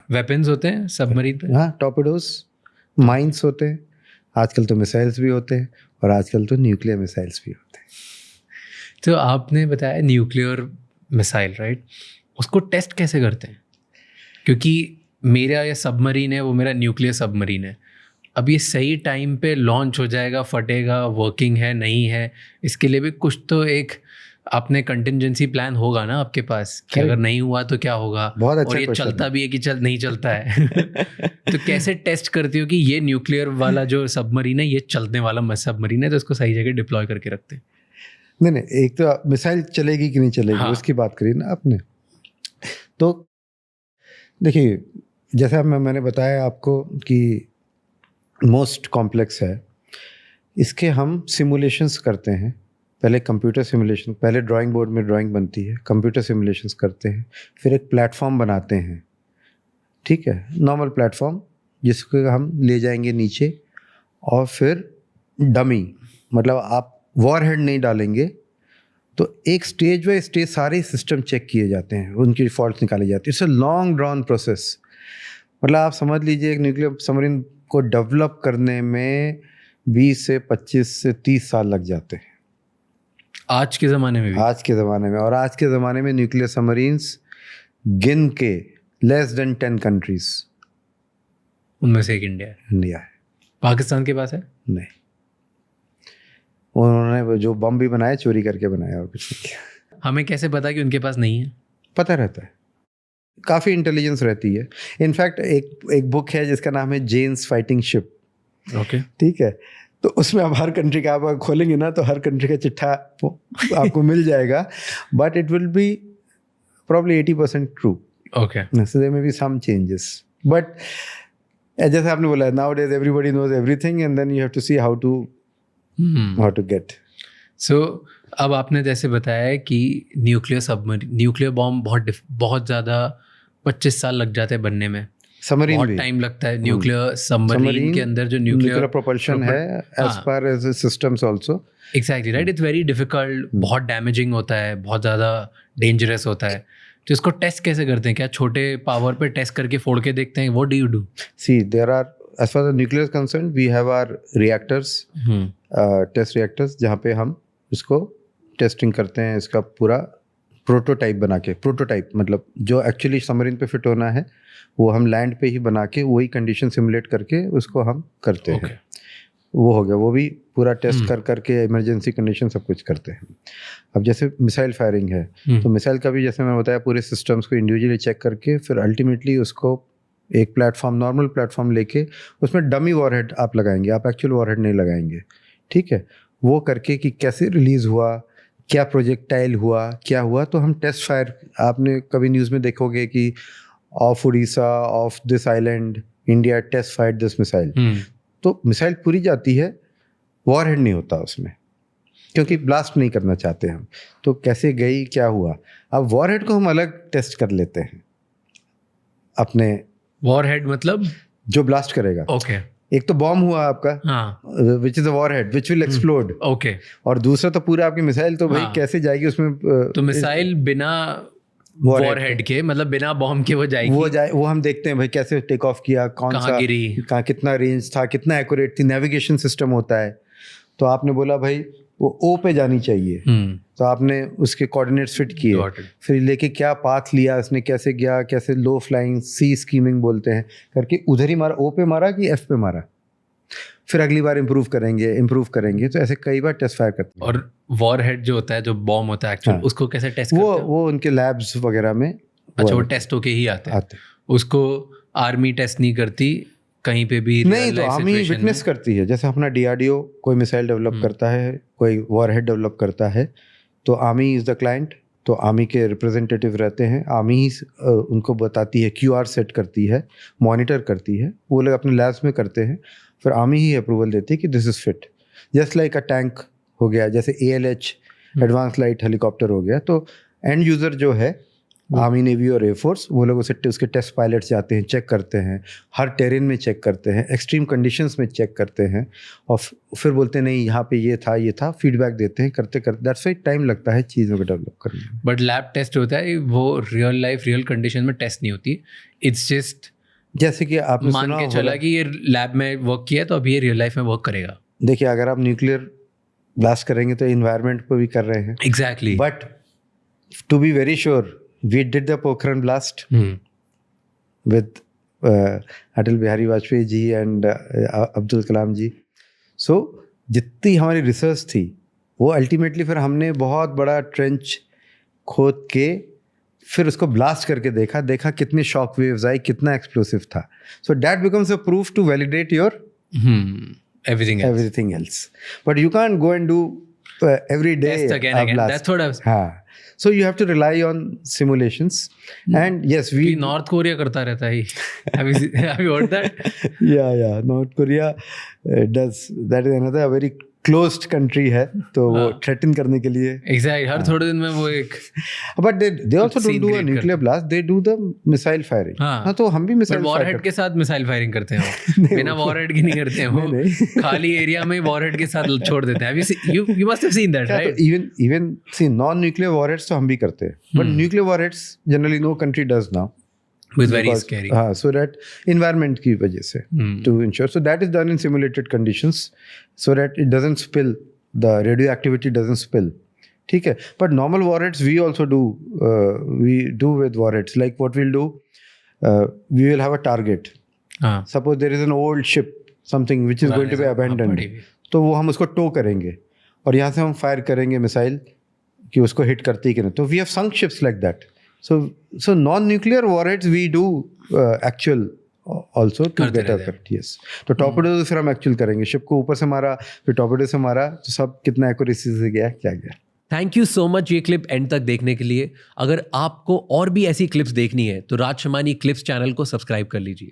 Weapons होते हैं submarine पे? हाँ, टॉर्पेडोज, माइंस होते हैं, आजकल तो मिसाइल्स भी होते हैं, और आजकल तो न्यूक्लियर मिसाइल्स भी होते हैं। तो आपने बताया न्यूक्लियर मिसाइल, राइट? उसको टेस्ट कैसे करते हैं? क्योंकि मेरा ये सबमरीन है, वो मेरा न्यूक्लियर सबमरीन है। अब ये सही टाइम पे लॉन्च हो जाएगा, फटेगा, वर्किंग है नहीं है, इसके लिए भी कुछ तो एक आपने कंटिजेंसी प्लान होगा ना आपके पास कि अगर नहीं हुआ तो क्या होगा। बहुत अच्छा और ये क्वेश्चन चलता भी है कि नहीं चलता है। तो कैसे टेस्ट करती हो कि ये न्यूक्लियर वाला जो सबमरीन है ये चलने वाला सबमरीन है, तो इसको सही जगह डिप्लॉय करके रखते हैं? नहीं, एक तो मिसाइल चलेगी कि नहीं चलेगी, हाँ। उसकी बात करी ना आपने। तो देखिए, जैसा मैंने बताया आपको कि मोस्ट कॉम्प्लेक्स है, इसके हम सिमुलेशंस करते हैं। पहले कंप्यूटर सिमुलेशन, पहले ड्राइंग बोर्ड में ड्राइंग बनती है, कंप्यूटर सिमुलेशंस करते हैं, फिर एक प्लेटफॉर्म बनाते हैं, ठीक है, नॉर्मल प्लेटफॉर्म जिसको हम ले जाएंगे नीचे, और फिर डमी, मतलब आप वॉरहेड नहीं डालेंगे, तो एक स्टेज बाय स्टेज सारे सिस्टम चेक किए जाते हैं, उनकी फॉल्ट्स निकाली जाती है। It's a long drawn process. मतलब आप समझ लीजिए एक न्यूक्लियर सबमरीन को डेवलप करने में 20 से 25 से 30 साल लग जाते हैं आज के ज़माने में भी? आज के ज़माने में। और आज के ज़माने में न्यूक्लियर सबमरीन्स गिन के लेस देन 10 कंट्रीज, उनमें से एक इंडिया है। इंडिया है। पाकिस्तान के पास है? नहीं, उन्होंने जो बम भी बनाया चोरी करके बनाया, और कुछ नहीं किया। हमें कैसे पता कि उनके पास नहीं है? पता रहता है, काफ़ी इंटेलिजेंस रहती है। इनफैक्ट एक बुक है जिसका नाम है जेन्स फाइटिंग शिप। ओके। ठीक है, तो उसमें आप हर कंट्री का आप खोलेंगे ना, तो हर कंट्री का चिट्ठा आपको मिल जाएगा, but it will be probably 80% true. Okay. So there may be some changes, but जैसे आपने बोला, nowadays everybody knows everything, and then you have to see how to get. So अब आपने जैसे बताया कि न्यूक्लियर बॉम्ब बहुत ज़्यादा 25 साल लग जाते हैं बनने में, सबमरीन बहुत भी टाइम लगता है। न्यूक्लियर सबमरीन के अंदर जो न्यूक्लियर प्रोपल्शन है, as far as systems also. Exactly right. It's very difficult, बहुत डैमेजिंग होता है, बहुत ज़्यादा डेंजरस होता है। तो इसको टेस्ट कैसे करते हैं? क्या छोटे पावर पे टेस्ट करके फोड़ के देखते हैं? What do you do? See, there are, as far as nuclear is concerned, we have our reactors, test reactors, जहाँ पे हम इसको टेस्टिंग करते हैं, इसका पूरा प्रोटोटाइप बना के। प्रोटोटाइप मतलब जो एक्चुअली सबमरीन पे फिट होना है वो हम लैंड पे ही बना के वही कंडीशन सिमुलेट करके उसको हम करते हैं। वो हो गया, वो भी पूरा टेस्ट करके इमरजेंसी कंडीशन सब कुछ करते हैं। अब जैसे मिसाइल फायरिंग है, तो मिसाइल का भी जैसे मैंने बताया पूरे सिस्टम्स को इंडिविजुअली चेक करके फिर अल्टीमेटली उसको एक प्लेटफॉर्म, नॉर्मल प्लेटफॉर्म लेके उसमें डमी वॉरहेड आप लगाएंगे, आप एक्चुअल वॉरहेड नहीं लगाएंगे, ठीक है। वो करके कि कैसे रिलीज़ हुआ, क्या प्रोजेक्टाइल हुआ, क्या हुआ, तो हम टेस्ट फायर, आपने कभी न्यूज़ में देखोगे कि off Orissa, off this island, India test fired this missile. तो मिसाइल पूरी जाती है, वॉरहेड नहीं होता उसमें, क्योंकि ब्लास्ट नहीं करना चाहते हम। तो कैसे गई, क्या हुआ, अब वॉरहेड को हम अलग टेस्ट कर लेते हैं अपने। वॉरहेड मतलब जो ब्लास्ट करेगा। ओके। एक तो बॉम्ब हुआ आपका, which is a warhead which will explode. Okay. और दूसरा तो पूरा आपकी मिसाइल तो भाई कैसे जाएगी उसमें। तो मिसाइल बिना वॉरहेड के, मतलब बिना बॉम्ब के वो जाएगी। वो हम देखते हैं भाई कैसे टेक ऑफ किया, कौन सा गिरी, कहाँ, कितना रेंज था, कितना एक्यूरेट थी, नेविगेशन सिस्टम होता है। तो आपने बोला भाई वो ओ पे जानी चाहिए, तो आपने उसके कोऑर्डिनेट्स फिट किए, फिर लेके क्या पाथ लिया उसने, कैसे गया, कैसे लो फ्लाइंग सी स्कीमिंग बोलते हैं करके उधर ही मारा, ओ पे मारा कि एफ पे मारा, फिर अगली बार इम्प्रूव करेंगे। तो ऐसे कई बार टेस्ट फायर करते हैं। और वॉरहेड जो होता है, जो बॉम्ब होता है एक्चुअल, उसको कैसे टेस्ट करते हैं? वो उनके लैब्स वगैरह में। अच्छा, वो टेस्ट होके ही आते हैं। उसको आर्मी टेस्ट नहीं करती कहीं पे भी? नहीं, तो आर्मी विटनेस करती है। जैसे अपना DRDO कोई मिसाइल डेवलप करता है, कोई वॉरहेड डेवलप करता है, तो आर्मी इज़ द क्लाइंट, तो आर्मी के रिप्रेजेंटेटिव रहते हैं, आर्मी ही उनको बताती है, QR सेट करती है, मॉनिटर करती है, वो लोग अपने लैब्स में करते हैं, फिर आर्मी ही अप्रूवल देती है कि this is fit. Just like a tank हो गया, जैसे ALH एडवांस लाइट हेलीकॉप्टर हो गया, तो एंड यूज़र जो है आर्मी, नेवी और एयरफोर्स, वो लोग उसके टेस्ट पायलट्स जाते हैं, चेक करते हैं, हर टेरेन में चेक करते हैं, एक्सट्रीम कंडीशंस में चेक करते हैं, और फिर बोलते हैं नहीं यहाँ पे ये था, फीडबैक देते हैं, करते दैट्स वाई टाइम लगता है चीज़ों को डेवलप करने में। बट लैब टेस्ट होता है, वो रियल लाइफ रियल कंडीशन में टेस्ट नहीं होती, इट्स जस्ट जैसे कि आपने मान सुना के होगा, चला कि ये लैब में वर्क किया है तो अब ये रियल लाइफ में वर्क करेगा. देखिए अगर आप न्यूक्लियर ब्लास्ट करेंगे तो इन्वायरमेंट को भी कर रहे हैं, exactly. But to be very sure we did the Pokhran blast with Atal Bihari Vajpayee ji and Abdul Kalam ji. So जितनी हमारी रिसर्च थी वो अल्टीमेटली फिर हमने बहुत बड़ा ट्रेंच खोद के फिर उसको ब्लास्ट करके देखा कितने शॉक वेव्स आई, कितना एक्सप्लोसिव था. So that becomes a proof to validate your everything else. But you can't go and do every day Test again. blast. That's what I was. हाँ. So you have to rely on simulations. And yes, we north Korea करता रहता है. Have you heard that? yeah, North Korea does. That is another very closed country है, तो वो threaten करने के लिए. Exactly. हर थोड़े दिन में वो एक. But they also don't do a nuclear blast. They do the missile firing. हाँ, तो हम भी missile fire वॉरहेड के साथ मिसाइल फायरिंग करते हैं वो. बिना वॉरहेड की नहीं करते हैं वो. खाली एरिया में वॉरहेड के साथ छोड़ देते हैं. You must have seen that, right? Even see non-nuclear warheads तो हम भी करते हैं. But nuclear warheads generally no country does now. With very scary. हाँ, so that environment की वजह से to ensure. So that is done in simulated conditions so that it doesn't spill, the radioactivity doesn't spill. ठीक है. But normal warheads we also do. We do with warheads. Like what we'll do, we will have a target. Suppose there is an old ship, something which is going to be abandoned. तो वो हम उसको to करेंगे और यहाँ से हम fire करेंगे मिसाइल कि उसको हिट करती कि नहीं. तो we have sunk ships like that. So non-nuclear warheads we do actual also to get a correct. Yes. तो टॉर्पेडो फिर हम एक्चुअल करेंगे. शिप को ऊपर से मारा, फिर टॉर्पेडो से मारा, तो सब कितना एक्यूरेसी से गया, क्या गया. थैंक यू सो मच ये क्लिप एंड तक देखने के लिए. अगर आपको और भी ऐसी क्लिप्स देखनी है तो राज शमानी क्लिप्स चैनल को सब्सक्राइब कर लीजिए.